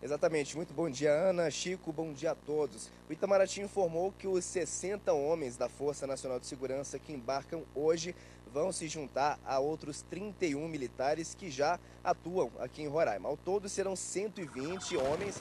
Exatamente. Muito bom dia, Ana, Chico, bom dia a todos. O Itamaraty informou que os 60 homens da Força Nacional de Segurança que embarcam hoje vão se juntar a outros 31 militares que já atuam aqui em Roraima. Ao todo serão 120 homens,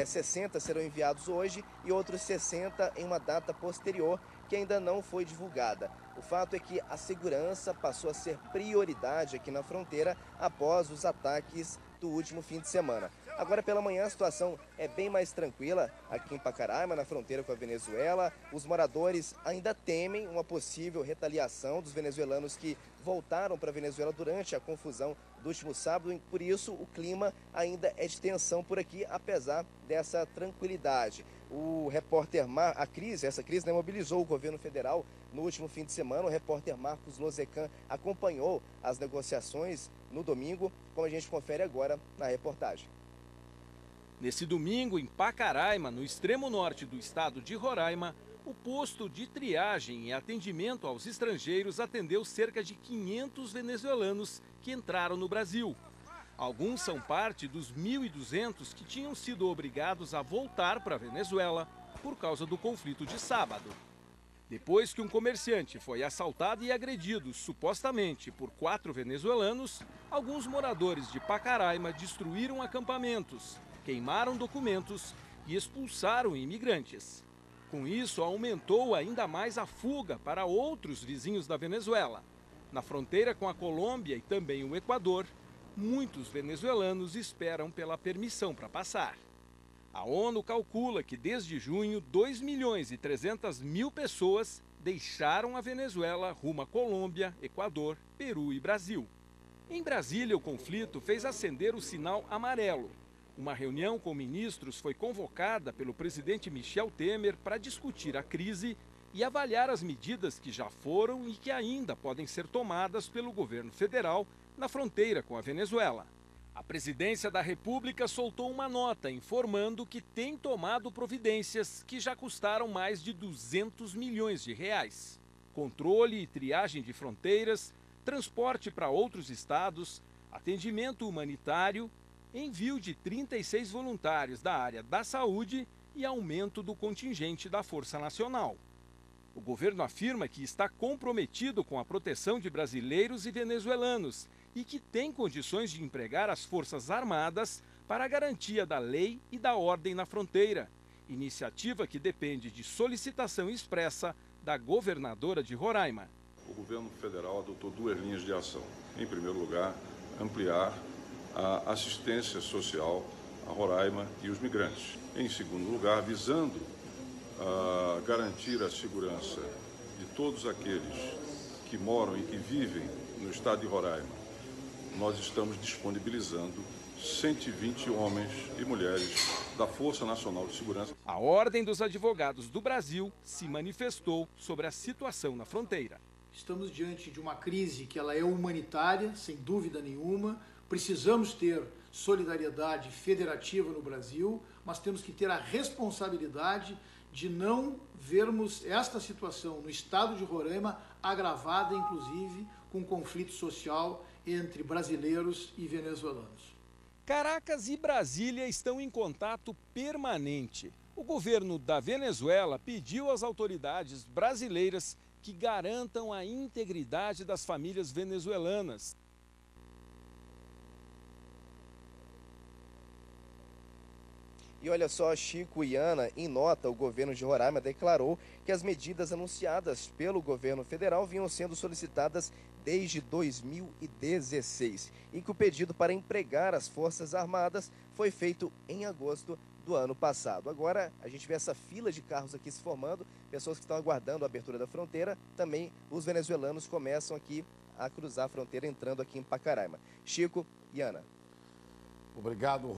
60 serão enviados hoje e outros 60 em uma data posterior que ainda não foi divulgada. O fato é que a segurança passou a ser prioridade aqui na fronteira após os ataques do último fim de semana. Agora pela manhã a situação é bem mais tranquila aqui em Pacaraima, na fronteira com a Venezuela. Os moradores ainda temem uma possível retaliação dos venezuelanos que voltaram para a Venezuela durante a confusão do último sábado. E por isso o clima ainda é de tensão por aqui, apesar dessa tranquilidade. O repórter essa crise, né, mobilizou o governo federal no último fim de semana. O repórter Marcos Lozecan acompanhou as negociações no domingo, como a gente confere agora na reportagem. Nesse domingo, em Pacaraima, no extremo norte do estado de Roraima, o posto de triagem e atendimento aos estrangeiros atendeu cerca de 500 venezuelanos que entraram no Brasil. Alguns são parte dos 1.200 que tinham sido obrigados a voltar para a Venezuela por causa do conflito de sábado. Depois que um comerciante foi assaltado e agredido, supostamente por 4 venezuelanos, alguns moradores de Pacaraima destruíram acampamentos, queimaram documentos e expulsaram imigrantes. Com isso, aumentou ainda mais a fuga para outros vizinhos da Venezuela. Na fronteira com a Colômbia e também o Equador, muitos venezuelanos esperam pela permissão para passar. A ONU calcula que desde junho, 2.300.000 pessoas deixaram a Venezuela rumo à Colômbia, Equador, Peru e Brasil. Em Brasília, o conflito fez acender o sinal amarelo. Uma reunião com ministros foi convocada pelo presidente Michel Temer para discutir a crise e avaliar as medidas que já foram e que ainda podem ser tomadas pelo governo federal na fronteira com a Venezuela. A presidência da República soltou uma nota informando que tem tomado providências que já custaram mais de 200 milhões de reais. Controle e triagem de fronteiras, transporte para outros estados, atendimento humanitário, envio de 36 voluntários da área da saúde e aumento do contingente da Força Nacional. O governo afirma que está comprometido com a proteção de brasileiros e venezuelanos e que tem condições de empregar as Forças Armadas para a garantia da lei e da ordem na fronteira, iniciativa que depende de solicitação expressa da governadora de Roraima. O governo federal adotou 2 linhas de ação. Em primeiro lugar, ampliar a assistência social a Roraima e os migrantes. Em segundo lugar, visando garantir a segurança de todos aqueles que moram e que vivem no estado de Roraima, nós estamos disponibilizando 120 homens e mulheres da Força Nacional de Segurança. A Ordem dos Advogados do Brasil se manifestou sobre a situação na fronteira. Estamos diante de uma crise que ela é humanitária, sem dúvida nenhuma. Precisamos ter solidariedade federativa no Brasil, mas temos que ter a responsabilidade de não vermos esta situação no estado de Roraima agravada, inclusive, com conflito social entre brasileiros e venezuelanos. Caracas e Brasília estão em contato permanente. O governo da Venezuela pediu às autoridades brasileiras que garantam a integridade das famílias venezuelanas. E olha só, Chico e Ana, em nota, o governo de Roraima declarou que as medidas anunciadas pelo governo federal vinham sendo solicitadas desde 2016 e que o pedido para empregar as Forças Armadas foi feito em agosto do ano passado. Agora, a gente vê essa fila de carros aqui se formando, pessoas que estão aguardando a abertura da fronteira. Também os venezuelanos começam aqui a cruzar a fronteira, entrando aqui em Pacaraima. Chico e Ana. Obrigado,